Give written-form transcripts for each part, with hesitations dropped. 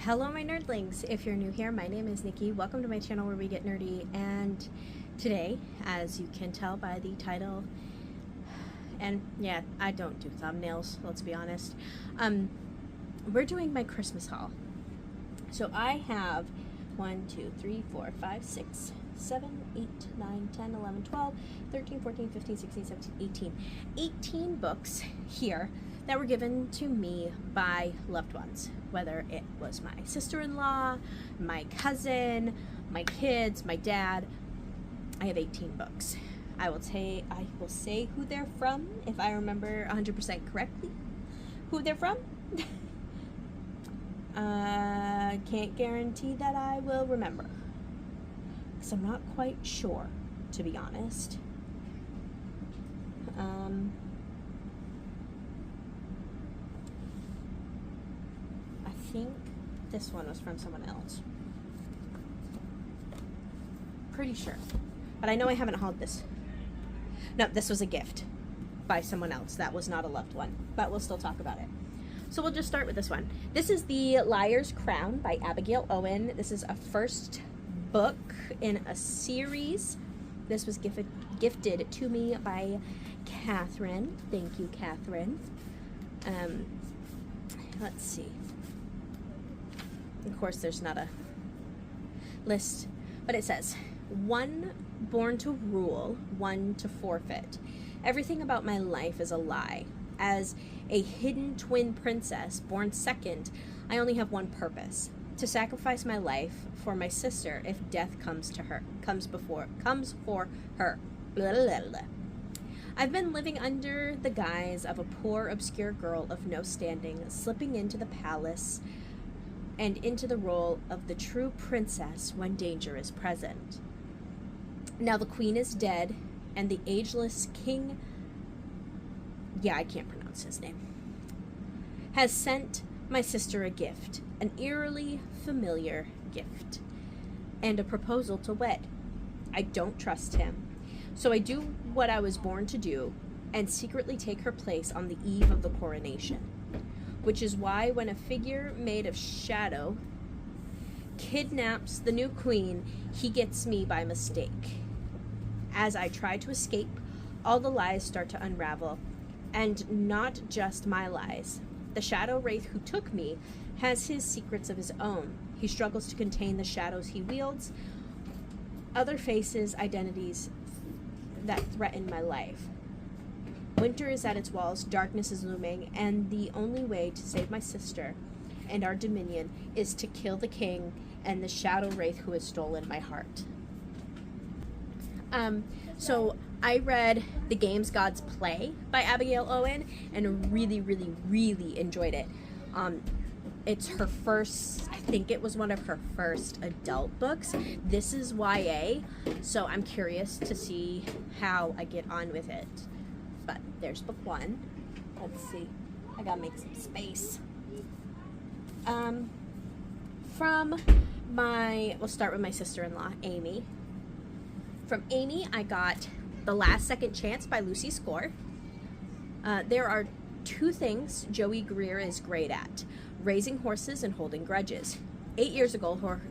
Hello my nerdlings, if you're new here, my name is Nikki. Welcome to my channel where we get nerdy, and today, as you can tell by the title, and yeah, I don't do thumbnails, let's be honest, we're doing my Christmas haul. So I have 1, 2, 3, 4, 5, 6, 7, 8, 9, 10, 11, 12, 13, 14, 15, 16, 17, 18 books here that were given to me by loved ones, whether it was my sister-in-law, my cousin, my kids, my dad. I have 18 books. I will say who they're from if I remember 100% correctly who they're from. Can't guarantee that I will remember, because I'm not quite sure, to be honest. I think this one was from someone else. Pretty sure. But I know I haven't hauled this. No, this was a gift by someone else. That was not a loved one. But we'll still talk about it. So we'll just start with this one. This is The Liar's Crown by Abigail Owen. This is a first book in a series. This was gifted to me by Catherine. Thank you, Catherine. Let's see. Of course, there's not a list, but it says, 1 born to rule, 1 to forfeit. Everything about my life is a lie. As a hidden twin princess, born second, I only have one purpose: to sacrifice my life for my sister if death comes for her. Blah, blah, blah. I've been living under the guise of a poor, obscure girl of no standing, slipping into the palace and into the role of the true princess when danger is present. Now the queen is dead, and the ageless king, I can't pronounce his name, has sent my sister a gift, an eerily familiar gift, and a proposal to wed. I don't trust him, so I do what I was born to do and secretly take her place on the eve of the coronation, which is why when a figure made of shadow kidnaps the new queen, he gets me by mistake. As I try to escape, all the lies start to unravel, and not just my lies. The shadow wraith who took me has his secrets of his own. He struggles to contain the shadows he wields, other faces, identities that threaten my life. Winter is at its walls, darkness is looming, and the only way to save my sister and our dominion is to kill the king and the shadow wraith who has stolen my heart. So I read The Games Gods Play by Abigail Owen and really, really, really enjoyed it. It's her first, I think it was one of her first adult books. This is YA, so I'm curious to see how I get on with it. But there's book 1. Let's see. I gotta make some space. We'll start with my sister-in-law, Amy. From Amy, I got The Last Second Chance by Lucy Score. There are 2 things Joey Greer is great at: raising horses and holding grudges. 8 years ago, her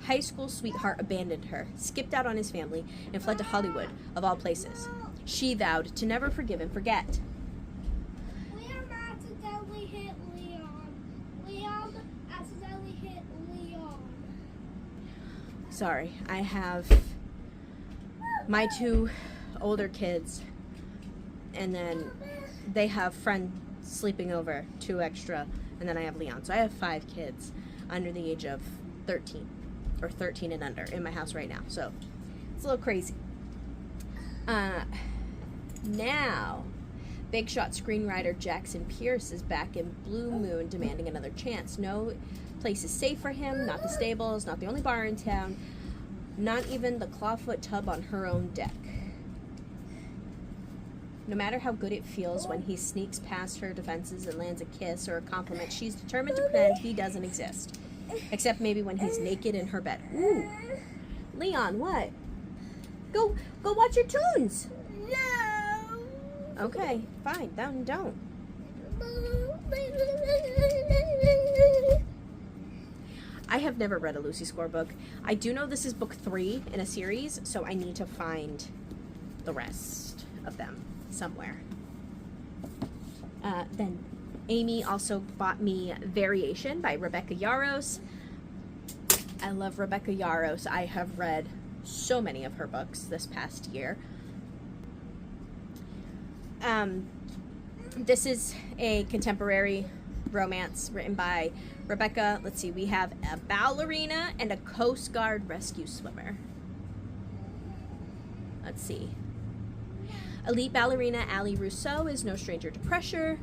high school sweetheart abandoned her, skipped out on his family, and fled to Hollywood, of all places. She vowed to never forgive and forget. Liam accidentally hit Leon. Leon accidentally hit Leon. Sorry, I have my 2 older kids, and then they have friends sleeping over, 2 extra, and then I have Leon. So I have 5 kids under the age of 13, or 13 and under, in my house right now. So it's a little crazy. Now, big shot screenwriter Jackson Pierce is back in Blue Moon demanding another chance. No place is safe for him, not the stables, not the only bar in town, not even the clawfoot tub on her own deck. No matter how good it feels when he sneaks past her defenses and lands a kiss or a compliment, she's determined to pretend he doesn't exist. Except maybe when he's naked in her bed. Ooh. Leon, what? Go watch your tunes. No. Okay, fine. Then don't. have never read a Lucy Score book. I do know this is book 3 in a series, so I need to find the rest of them somewhere. Then Amy also bought me Variation by Rebecca Yarros. I love Rebecca Yarros. I have read so many of her books this past year. This is a contemporary romance written by Rebecca. Let's see, we have a ballerina and a Coast Guard rescue swimmer. Let's see. Elite ballerina Ali Rousseau is no stranger to pressure.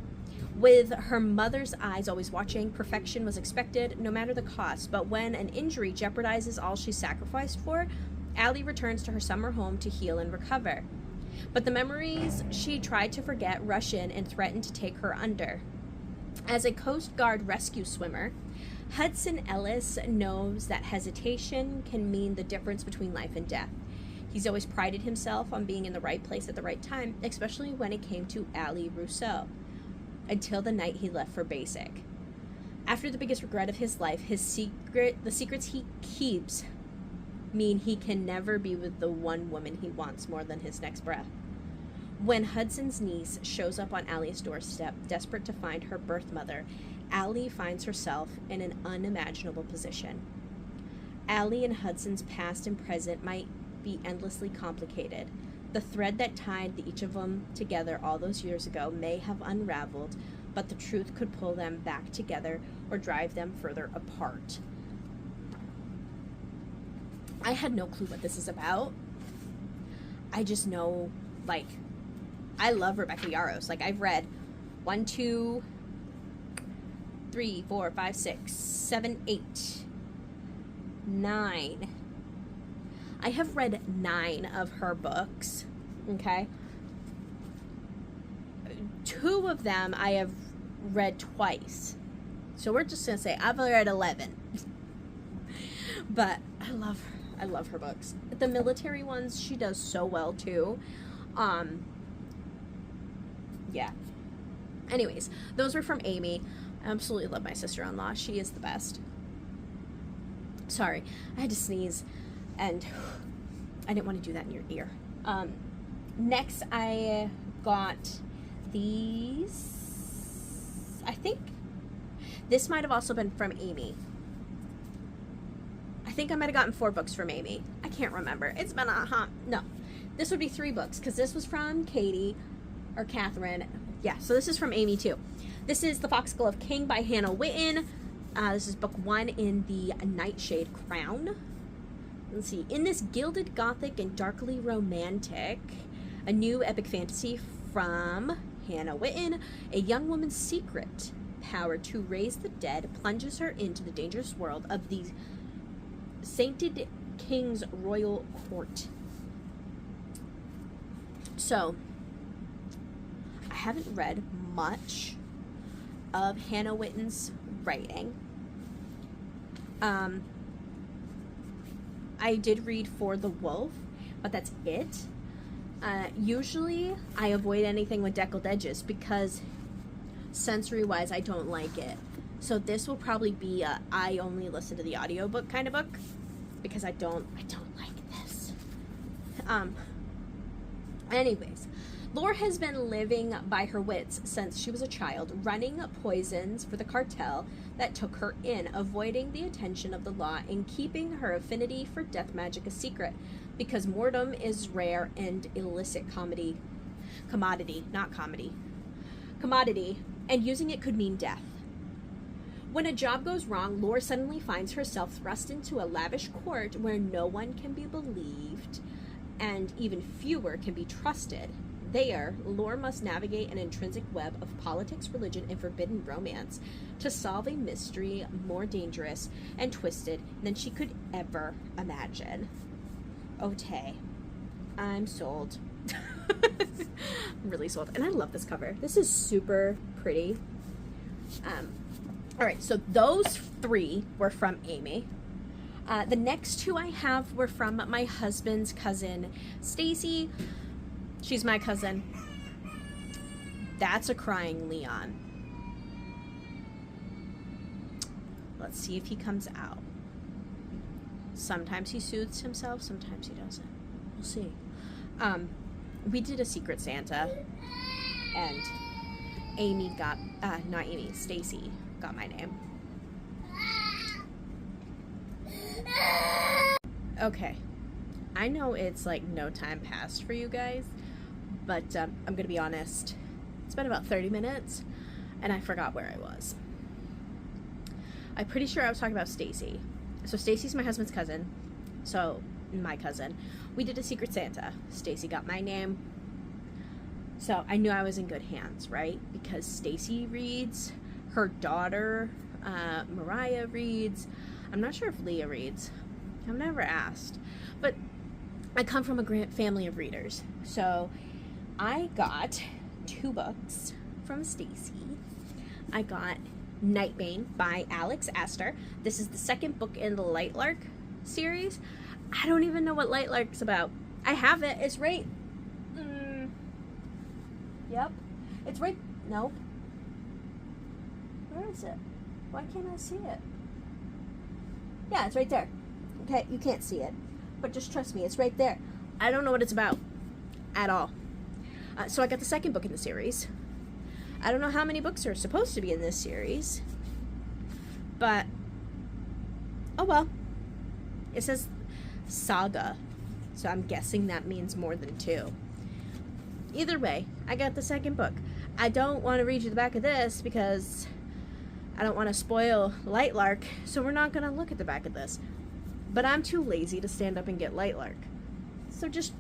With her mother's eyes always watching, perfection was expected, no matter the cost. But when an injury jeopardizes all she sacrificed for, Ali returns to her summer home to heal and recover. But the memories she tried to forget rush in and threaten to take her under. As a Coast Guard rescue swimmer, Hudson Ellis knows that hesitation can mean the difference between life and death. He's always prided himself on being in the right place at the right time, especially when it came to Ali Rousseau, until the night he left for basic. After the biggest regret of his life, the secrets he keeps mean he can never be with the one woman he wants more than his next breath. When Hudson's niece shows up on Ali's doorstep, desperate to find her birth mother, Ali finds herself in an unimaginable position. Ali and Hudson's past and present might be endlessly complicated. The thread that tied each of them together all those years ago may have unraveled, but the truth could pull them back together or drive them further apart. I had no clue what this is about. I just know, like, I love Rebecca Yarros. Like, I've read 1, 2, 3, 4, 5, 6, 7, 8, 9. I have read 9 of her books, okay? 2 of them I have read twice. So we're just going to say I've read 11. But I love her books. The military ones, she does so well too. Yeah. Anyways, those were from Amy. I absolutely love my sister-in-law. She is the best. Sorry, I had to sneeze, and I didn't want to do that in your ear. Next, I got these. I think this might have also been from Amy. I think I might have gotten 4 books from Amy. I can't remember. It's been no. This would be 3 books, because this was from Katie, or Catherine. Yeah, so this is from Amy too. This is The Foxglove of King by Hannah Witten. This is book 1 in the Nightshade Crown. Let's see. In this gilded gothic and darkly romantic, a new epic fantasy from Hannah Witten, a young woman's secret power to raise the dead plunges her into the dangerous world of the sainted king's royal court. So, I haven't read much of Hannah Witten's writing. I did read For the Wolf, but that's it. Usually, I avoid anything with deckled edges because sensory-wise, I don't like it. So this will probably be a I only listen to the audiobook kind of book because I don't like this. Anyways, Lore has been living by her wits since she was a child, running poisons for the cartel that took her in, avoiding the attention of the law and keeping her affinity for death magic a secret, because mortem is rare and illicit commodity, and using it could mean death. When a job goes wrong, Lore suddenly finds herself thrust into a lavish court where no one can be believed and even fewer can be trusted. There, Lore must navigate an intrinsic web of politics, religion, and forbidden romance to solve a mystery more dangerous and twisted than she could ever imagine. Okay, I'm sold. I'm really sold. And I love this cover. This is super pretty. All right, so those 3 were from Amy. The next 2 I have were from my husband's cousin, Stacy. She's my cousin. That's a crying Leon. Let's see if he comes out. Sometimes he soothes himself, sometimes he doesn't. We'll see. We did a Secret Santa, and Amy got, not Amy, Stacy got my name. Okay, I know it's like no time passed for you guys, but I'm gonna be honest, it's been about 30 minutes, and I forgot where I was. I'm pretty sure I was talking about Stacy. So Stacy's my husband's cousin, so my cousin. We did a Secret Santa. Stacy got my name. So I knew I was in good hands, right? Because Stacy reads, her daughter, Mariah reads. I'm not sure if Leah reads. I've never asked. But I come from a family of readers. So I got 2 books from Stacy. I got Nightbane by Alex Astor. This is the 2nd book in the Lightlark series. I don't even know what Lightlark's about. I have it. It's right. Yep. It's right. Nope. Where is it? Why can't I see it? Yeah, it's right there. Okay, you can't see it, but just trust me, it's right there. I don't know what it's about at all. So I got the 2nd book in the series. I don't know how many books are supposed to be in this series, but oh well. It says saga, so I'm guessing that means more than 2. Either way, I got the 2nd book. I don't want to read you the back of this because I don't want to spoil Lightlark, so we're not going to look at the back of this. But I'm too lazy to stand up and get Lightlark. So just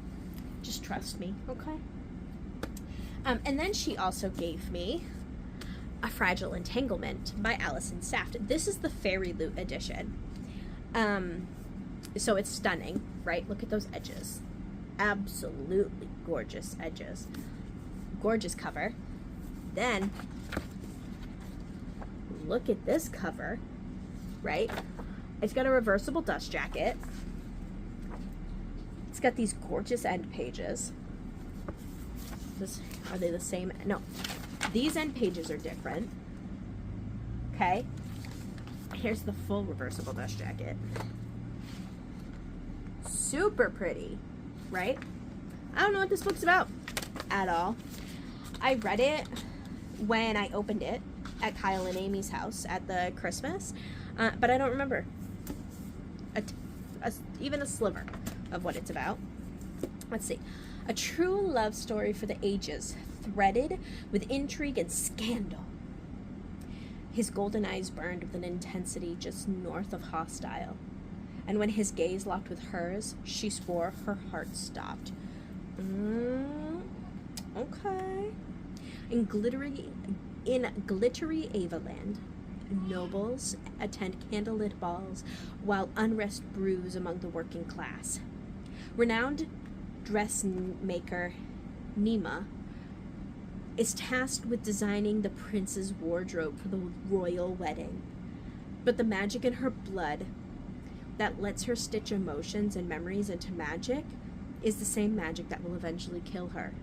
trust me, okay? And then she also gave me A Fragile Entanglement by Allison Saft. This is the Fairy Loot edition. So it's stunning, right? Look at those edges. Absolutely gorgeous edges. Gorgeous cover. Then, look at this cover, right? It's got a reversible dust jacket. It's got these gorgeous end pages. Are they the same? No. These end pages are different. Okay. Here's the full reversible dust jacket. Super pretty, right? I don't know what this book's about at all. I read it when I opened it at Kyle and Amy's house at the Christmas, but I don't remember even a sliver of what it's about. Let's see. A true love story for the ages, threaded with intrigue and scandal. His golden eyes burned with an intensity just north of hostile. And when his gaze locked with hers, she swore her heart stopped. Okay. In glittery Avaland, nobles attend candlelit balls while unrest brews among the working class. Renowned dressmaker Nima is tasked with designing the prince's wardrobe for the royal wedding. But the magic in her blood that lets her stitch emotions and memories into magic is the same magic that will eventually kill her.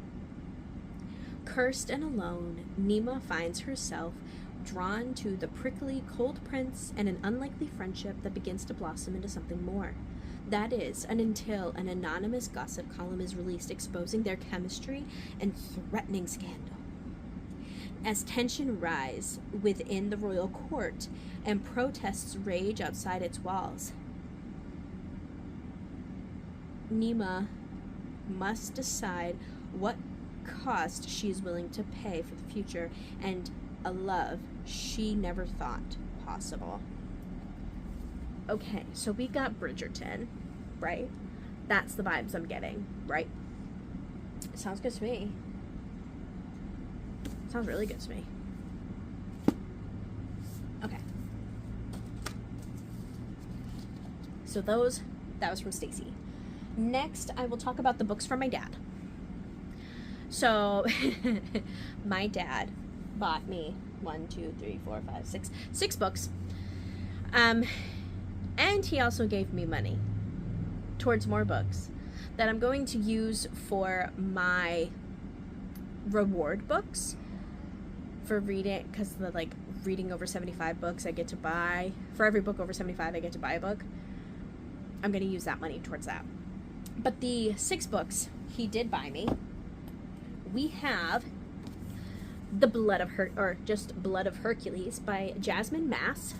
Cursed and alone, Nima finds herself drawn to the prickly, cold prince and an unlikely friendship that begins to blossom into something more. That is, until an anonymous gossip column is released exposing their chemistry and threatening scandal. As tension rise within the royal court and protests rage outside its walls, Nima must decide what cost she is willing to pay for the future and a love she never thought possible. Okay, so we got Bridgerton, right? That's the vibes I'm getting, right? Sounds good to me. Sounds really good to me. Okay. So that was from Stacy. Next, I will talk about the books from my dad. So, my dad bought me 6 books. And he also gave me money towards more books that I'm going to use for my reward books for reading, because the reading over 75 books I get to buy. For every book over 75 I get to buy a book. I'm going to use that money towards that. But the 6 books he did buy me, we have The Blood of Blood of Hercules by Jasmine Mass.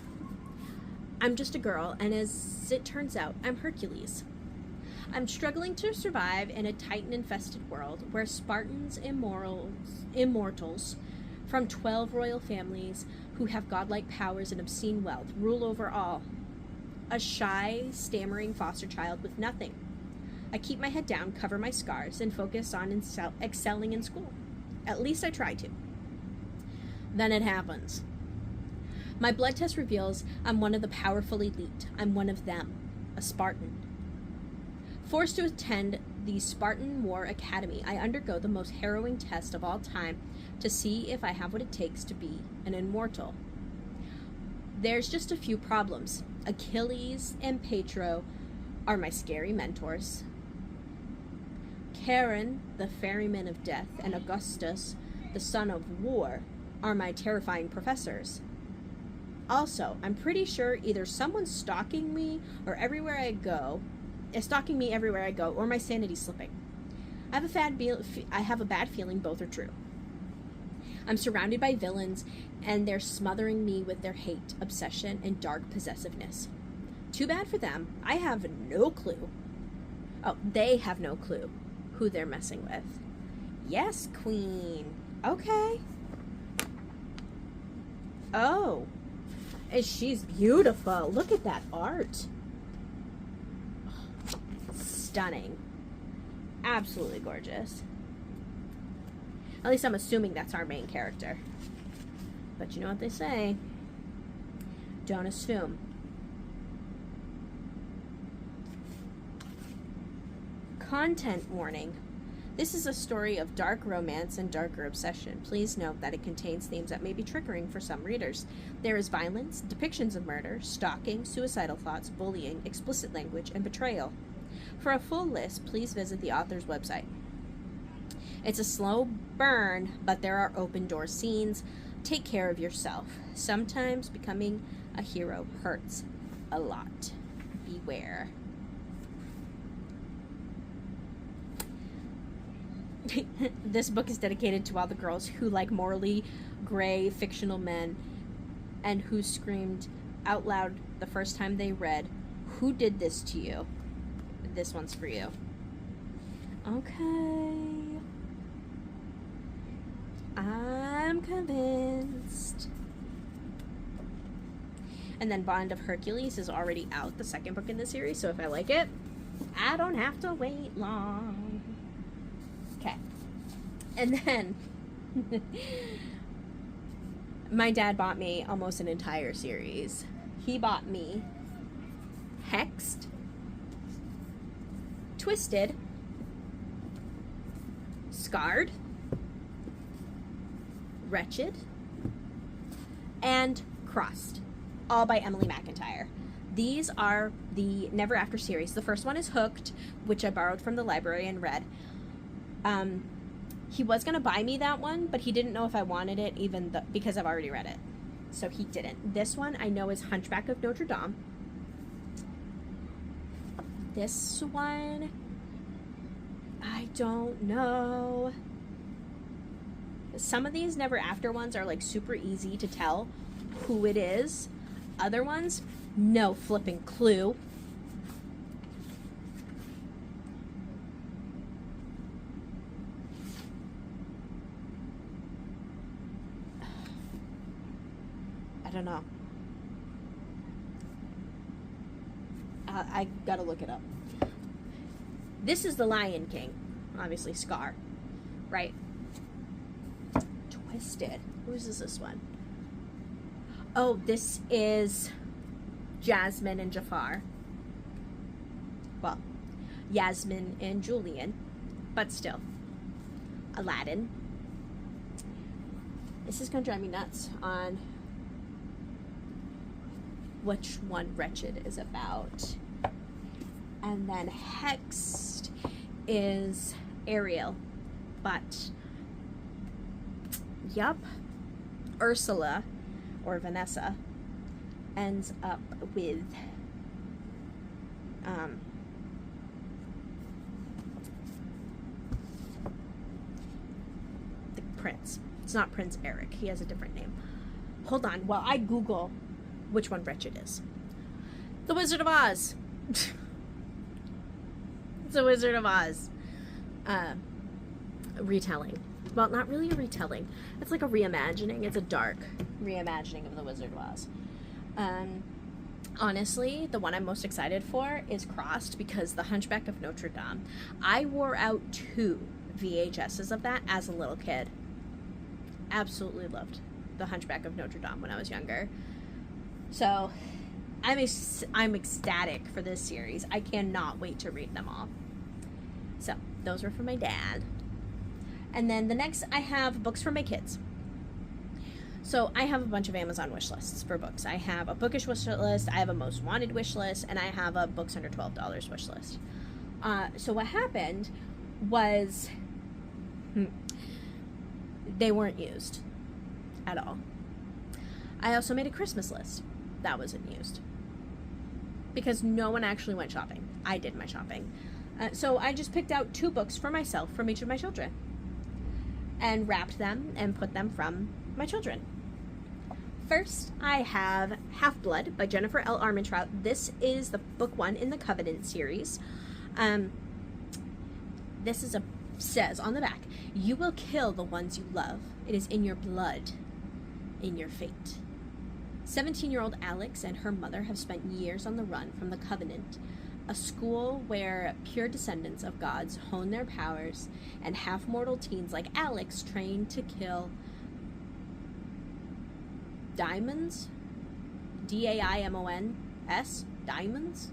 I'm just a girl, and as it turns out, I'm Hercules. I'm struggling to survive in a Titan-infested world where Spartans, immortals from 12 royal families who have godlike powers and obscene wealth rule over all. A shy, stammering foster child with nothing. I keep my head down, cover my scars, and focus on excelling in school. At least I try to. Then it happens. My blood test reveals I'm one of the powerful elite. I'm one of them, a Spartan. Forced to attend the Spartan War Academy, I undergo the most harrowing test of all time to see if I have what it takes to be an immortal. There's just a few problems. Achilles and Petro are my scary mentors. Charon, the ferryman of death, and Augustus, the son of war, are my terrifying professors. Also, I'm pretty sure either someone's stalking me everywhere I go, or my sanity's slipping. I have a bad feeling both are true. I'm surrounded by villains, and they're smothering me with their hate, obsession, and dark possessiveness. Too bad for them. I have no clue. Oh, they have no clue who they're messing with. Yes, Queen. Okay. Oh. And she's beautiful. Look at that art. Stunning. Absolutely gorgeous. At least I'm assuming that's our main character. But you know what they say. Don't assume. Content warning. This is a story of dark romance and darker obsession. Please note that it contains themes that may be triggering for some readers. There is violence, depictions of murder, stalking, suicidal thoughts, bullying, explicit language, and betrayal. For a full list, please visit the author's website. It's a slow burn, but there are open door scenes. Take care of yourself. Sometimes becoming a hero hurts a lot. Beware. This book is dedicated to all the girls who like morally gray fictional men and who screamed out loud the first time they read, "Who did this to you?" This one's for you. Okay. I'm convinced. And then Bond of Hercules is already out, the second book in the series, so if I like it, I don't have to wait long. Okay. And then my dad bought me almost an entire series. He bought me Hexed, Twisted, Scarred, Wretched, and Crossed, all by Emily McIntyre. These are the Never After series. The first one is Hooked, which I borrowed from the library and read. He was going to buy me that one, but he didn't know if I wanted it because I've already read it. So he didn't. This one I know is Hunchback of Notre Dame. This one, I don't know. Some of these Never After ones are like super easy to tell who it is. Other ones, no flipping clue. I don't know. I gotta look it up. This is The Lion King. Obviously Scar. Right? Twisted. Whose is this one? Oh, this is Jasmine and Jafar. Well, Yasmin and Julian. But still. Aladdin. This is gonna drive me nuts on which one Wretched is about. And then Hexed is Ariel. But, yup, Ursula, or Vanessa, ends up with The prince. It's not Prince Eric. He has a different name. Hold on while I Google which one Wretched is. The Wizard of Oz. It's The Wizard of Oz. Retelling. Well, not really a retelling. It's like a reimagining. It's a dark reimagining of The Wizard of Oz. Honestly, the one I'm most excited for is Crossed, because The Hunchback of Notre Dame. I wore out 2 VHSs of that as a little kid. Absolutely loved The Hunchback of Notre Dame when I was younger. So I'm ecstatic for this series. I cannot wait to read them all. So those were for my dad. And then the next, I have books for my kids. So I have a bunch of Amazon wish lists for books. I have a bookish wish list, I have a most wanted wish list, and I have a books under $12 wish list. So what happened was they weren't used at all. I also made a Christmas list. That wasn't used because no one actually went shopping. I did my shopping. So I just picked out 2 books for myself from each of my children and wrapped them and put them from my children. First, I have Half-Blood by Jennifer L. Armentrout. This is the book 1 in the Covenant series. This is says on the back, "You will kill the ones you love. It is in your blood, in your fate." 17-year-old Alex and her mother have spent years on the run from the Covenant, a school where pure descendants of gods hone their powers, and half-mortal teens like Alex train to kill Daimons? D-A-I-M-O-N-S? Daimons?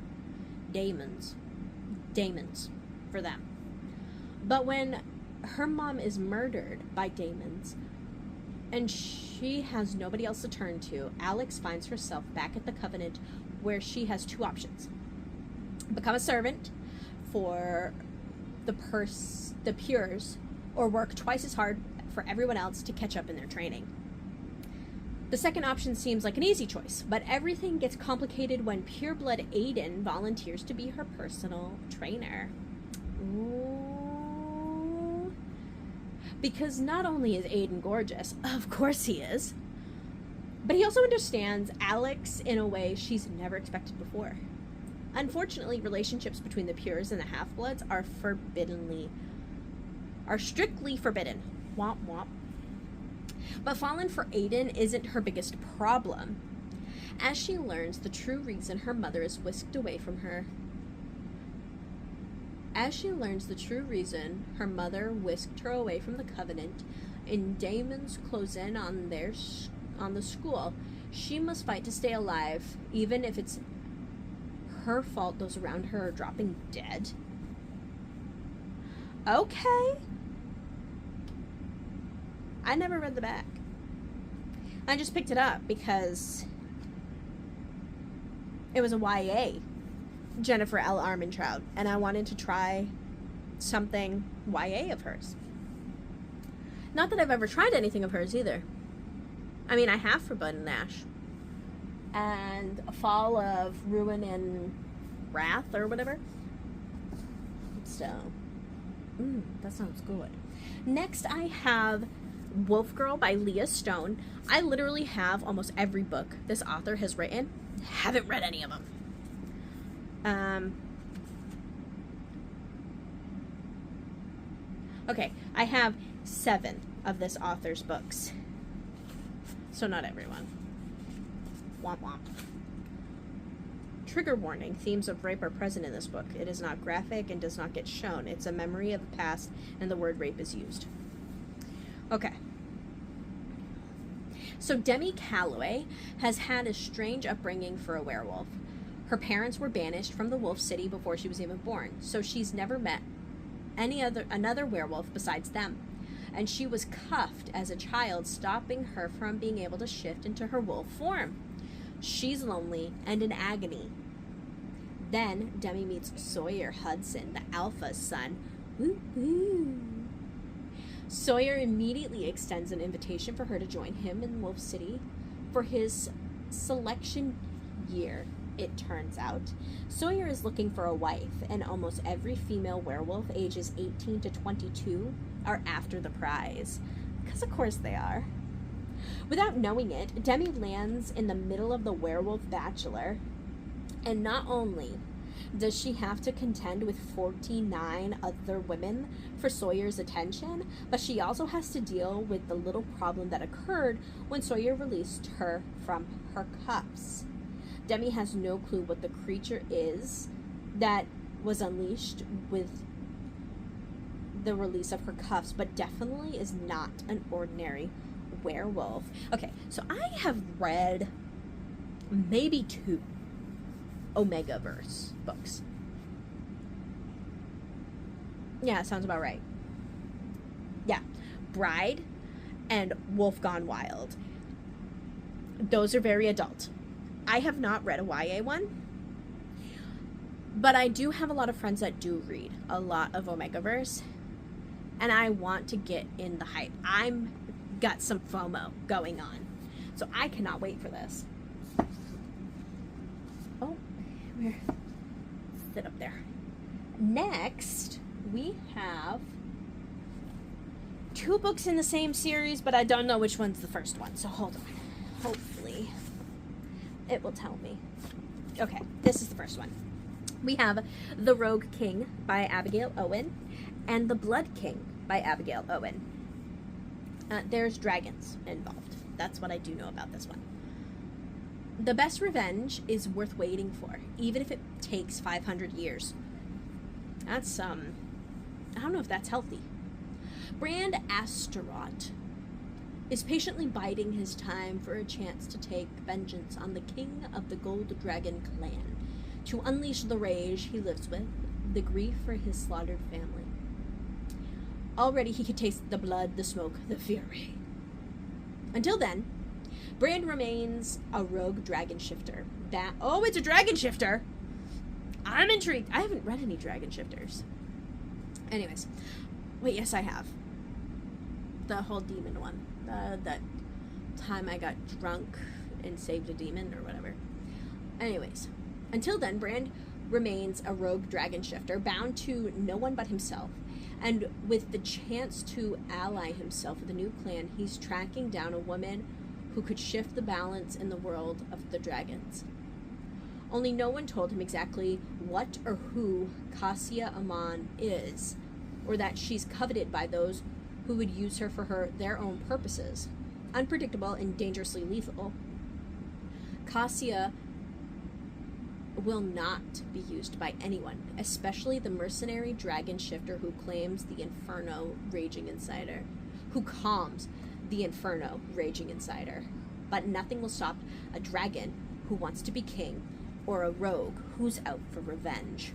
Daemons for them. But when her mom is murdered by Daemons, and she has nobody else to turn to, Alex finds herself back at the Covenant, where she has 2 options. Become a servant for the Pures, or work twice as hard for everyone else to catch up in their training. The second option seems like an easy choice, but everything gets complicated when pureblood Aiden volunteers to be her personal trainer. Ooh. Because not only is Aiden gorgeous, of course he is, but he also understands Alex in a way she's never expected before. Unfortunately, relationships between the Pures and the Half-Bloods are strictly forbidden. Womp womp. But falling for Aiden isn't her biggest problem. As she learns the true reason her mother is whisked away from her. As she learns the true reason her mother whisked her away from the Covenant, and Daemons close in on the school, she must fight to stay alive, even if it's her fault those around her are dropping dead. Okay. I never read the back. I just picked it up because it was a YA, Jennifer L. Armentrout, and I wanted to try something YA of hers. Not that I've ever tried anything of hers either. I mean, I have for Bud and Ash. And A Fall of Ruin and Wrath or whatever. So, that sounds good. Next, I have Wolf Girl by Leah Stone. I literally have almost every book this author has written. Haven't read any of them. Okay, I have 7 of this author's books. So not everyone. Womp womp. Trigger warning. Themes of rape are present in this book. It is not graphic and does not get shown. It's a memory of the past, and the word rape is used. Okay. So Demi Calloway has had a strange upbringing for a werewolf. Her parents were banished from the Wolf City before she was even born, so she's never met another werewolf besides them. And she was cuffed as a child, stopping her from being able to shift into her wolf form. She's lonely and in agony. Then Demi meets Sawyer Hudson, the Alpha's son. Woo-hoo. Sawyer immediately extends an invitation for her to join him in Wolf City for his selection year it turns out. Sawyer is looking for a wife, and almost every female werewolf ages 18 to 22 are after the prize. Because of course they are. Without knowing it, Demi lands in the middle of the werewolf bachelor, and not only does she have to contend with 49 other women for Sawyer's attention, but she also has to deal with the little problem that occurred when Sawyer released her from her cuffs. Demi has no clue what the creature is that was unleashed with the release of her cuffs, but definitely is not an ordinary werewolf. Okay, so I have read maybe 2 Omegaverse books. Yeah, sounds about right. Yeah, Bride and Wolf Gone Wild. Those are very adult. I have not read a YA one, but I do have a lot of friends that do read a lot of Omegaverse, and I want to get in the hype. I'm got some FOMO going on, so I cannot wait for this. Oh, sit up there. Next, we have 2 books in the same series, but I don't know which one's the first one, so hold on. Hopefully it will tell me. Okay, this is the first one. We have The Rogue King by Abigail Owen and The Blood King by Abigail Owen. There's dragons involved. That's what I do know about this one. The best revenge is worth waiting for, even if it takes 500 years. That's, I don't know if that's healthy. Brand Astaroth is patiently biding his time for a chance to take vengeance on the king of the Gold Dragon clan, to unleash the rage he lives with, the grief for his slaughtered family. Already he could taste the blood, the smoke, the fury. Until then, Brand remains a rogue dragon shifter. Oh, it's a dragon shifter! I'm intrigued. I haven't read any dragon shifters. Anyways. Wait, yes I have. The whole demon one. That time I got drunk and saved a demon or whatever. Anyways. Until then, Brand remains a rogue dragon shifter, bound to no one but himself. And with the chance to ally himself with a new clan, he's tracking down a woman who could shift the balance in the world of the dragons. Only no one told him exactly what or who Cassia Amon is, or that she's coveted by those who would use her for their own purposes. Unpredictable and dangerously lethal, Cassia will not be used by anyone, especially the mercenary dragon shifter who claims the inferno raging inside her, who calms the inferno raging inside her. But nothing will stop a dragon who wants to be king, or a rogue who's out for revenge.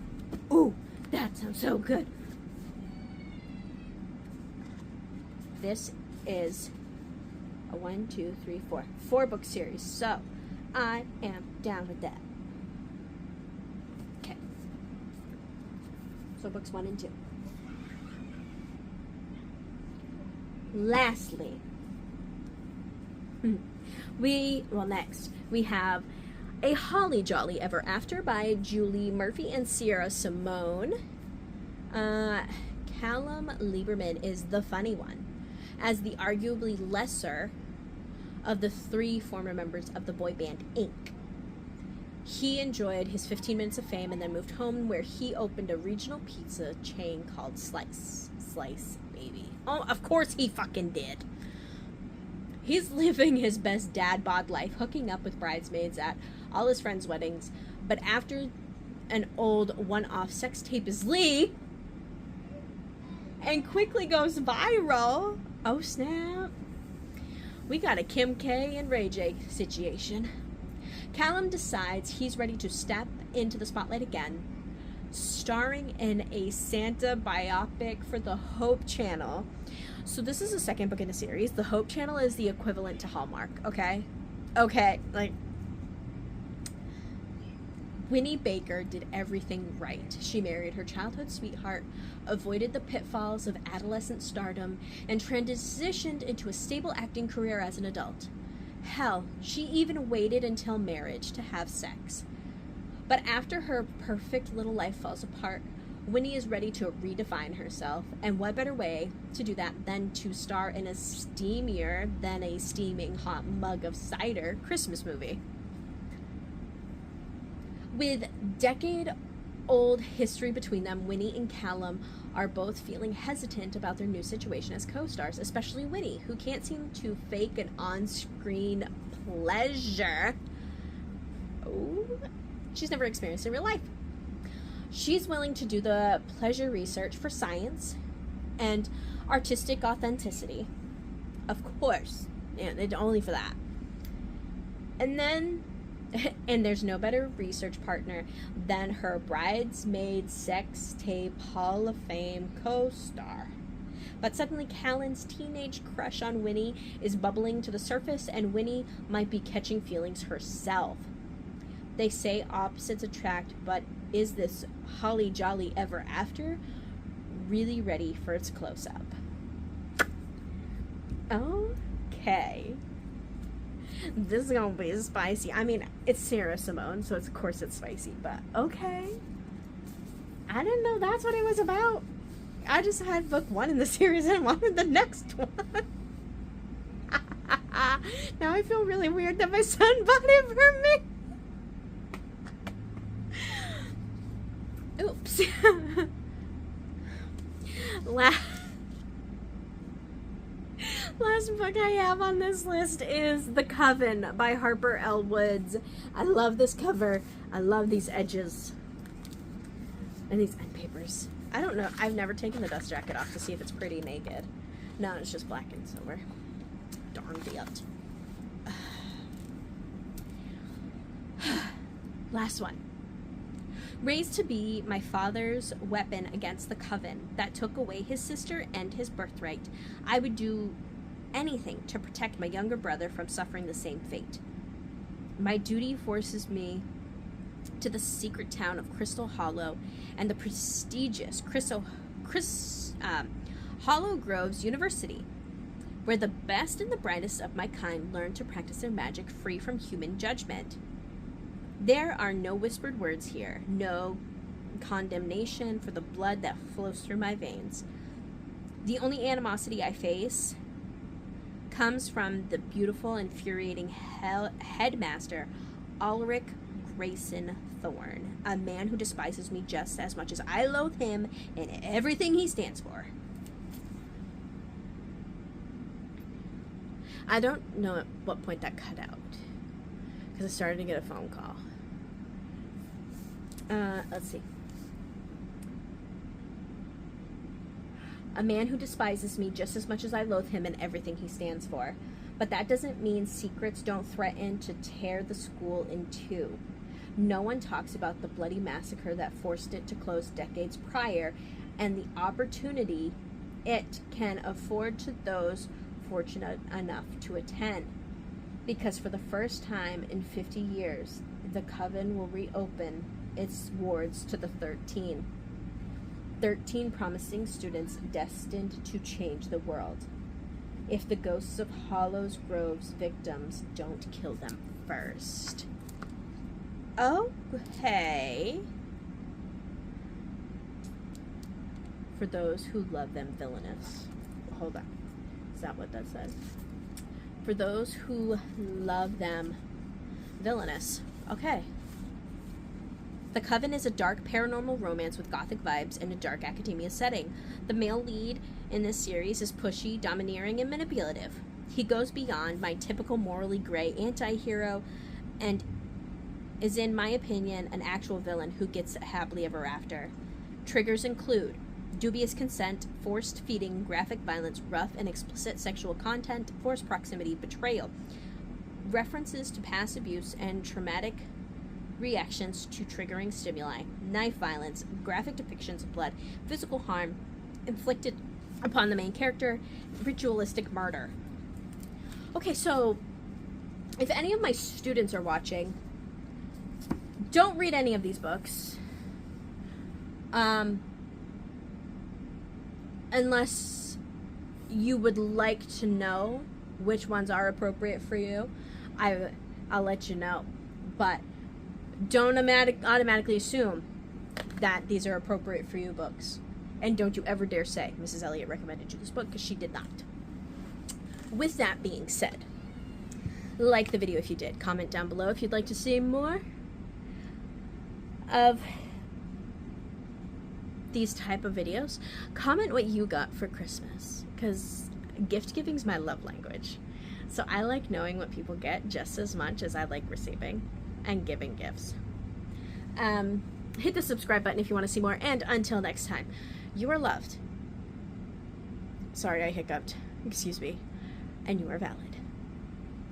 Ooh, that sounds so good. This is a 1, 2, 3, 4 book series, so I am down with that. Okay. So books 1 and 2. Lastly, next we have A Holly Jolly Ever After by Julie Murphy and Sierra Simone. Callum Lieberman is the funny one, as the arguably lesser of the 3 former members of the boy band Inc. He enjoyed his 15 minutes of fame and then moved home, where he opened a regional pizza chain called Slice, baby. Oh, of course he fucking did. He's living his best dad bod life, hooking up with bridesmaids at all his friends' weddings. But after an old one-off sex tape is leaked and quickly goes viral, oh snap, we got a Kim K and Ray J situation. Callum decides he's ready to step into the spotlight again, starring in a Santa biopic for the Hope Channel. So this is the second book in the series. The Hope Channel is the equivalent to Hallmark, okay? Okay, like, Winnie Baker did everything right. She married her childhood sweetheart, avoided the pitfalls of adolescent stardom, and transitioned into a stable acting career as an adult. Hell, she even waited until marriage to have sex. But after her perfect little life falls apart, Winnie is ready to redefine herself, and what better way to do that than to star in a steamier than a steaming hot mug of cider Christmas movie. With decade-old history between them, Winnie and Callum are both feeling hesitant about their new situation as co-stars, especially Winnie, who can't seem to fake an on-screen pleasure she's never experienced in real life. She's willing to do the pleasure research for science and artistic authenticity. Of course. And only for that. And then, and there's no better research partner than her bridesmaid sex tape Hall of Fame co-star. But suddenly Callan's teenage crush on Winnie is bubbling to the surface, and Winnie might be catching feelings herself. They say opposites attract, but is this holly jolly ever after really ready for its close-up? Okay. This is gonna be spicy. I mean, it's Sarah Simone, so of course it's spicy, but okay. I didn't know that's what it was about. I just had book 1 in the series and wanted the next one. Now I feel really weird that my son bought it for me. Oops. Last book I have on this list is The Coven by Harper L. Woods. I love this cover. I love these edges. And these end papers. I don't know. I've never taken the dust jacket off to see if it's pretty naked. No, it's just black and silver. Darn it. Last one. Raised to be my father's weapon against the coven that took away his sister and his birthright, I would do anything to protect my younger brother from suffering the same fate. My duty forces me to the secret town of Crystal Hollow and the prestigious Hollow Groves University, where the best and the brightest of my kind learn to practice their magic free from human judgment. There are no whispered words here, no condemnation for the blood that flows through my veins. The only animosity I face comes from the beautiful, infuriating headmaster, Ulrich Grayson Thorne, a man who despises me just as much as I loathe him and everything he stands for. I don't know at what point that cut out, because I started to get a phone call. Let's see. A man who despises me just as much as I loathe him and everything he stands for. But that doesn't mean secrets don't threaten to tear the school in two. No one talks about the bloody massacre that forced it to close decades prior, and the opportunity it can afford to those fortunate enough to attend. Because for the first time in 50 years, the Coven will reopen its wards to the 13. 13 promising students destined to change the world. If the ghosts of Hollows Grove's victims don't kill them first. Okay. For those who love them villainous. Hold on. Is that what that says? For those who love them villainous. Okay. The Coven is a dark paranormal romance with gothic vibes and a dark academia setting. The male lead in this series is pushy, domineering, and manipulative. He goes beyond my typical morally gray anti-hero and is, in my opinion, an actual villain who gets happily ever after. Triggers include dubious consent, forced feeding, graphic violence, rough and explicit sexual content, forced proximity, betrayal, references to past abuse and traumatic reactions to triggering stimuli, knife violence, graphic depictions of blood, physical harm inflicted upon the main character, ritualistic murder. Okay, so if any of my students are watching, don't read any of these books. Unless you would like to know which ones are appropriate for you, I'll let you know. But don't automatically assume that these are appropriate for you books. And don't you ever dare say Mrs. Elliott recommended you this book, because she did not. With that being said, like the video if you did. Comment down below if you'd like to see more of these type of videos. Comment what you got for Christmas, because gift giving's my love language. So I like knowing what people get just as much as I like receiving and giving gifts. Hit the subscribe button if you want to see more, and until next time, you are loved. Sorry, I hiccuped. Excuse me. And you are valid.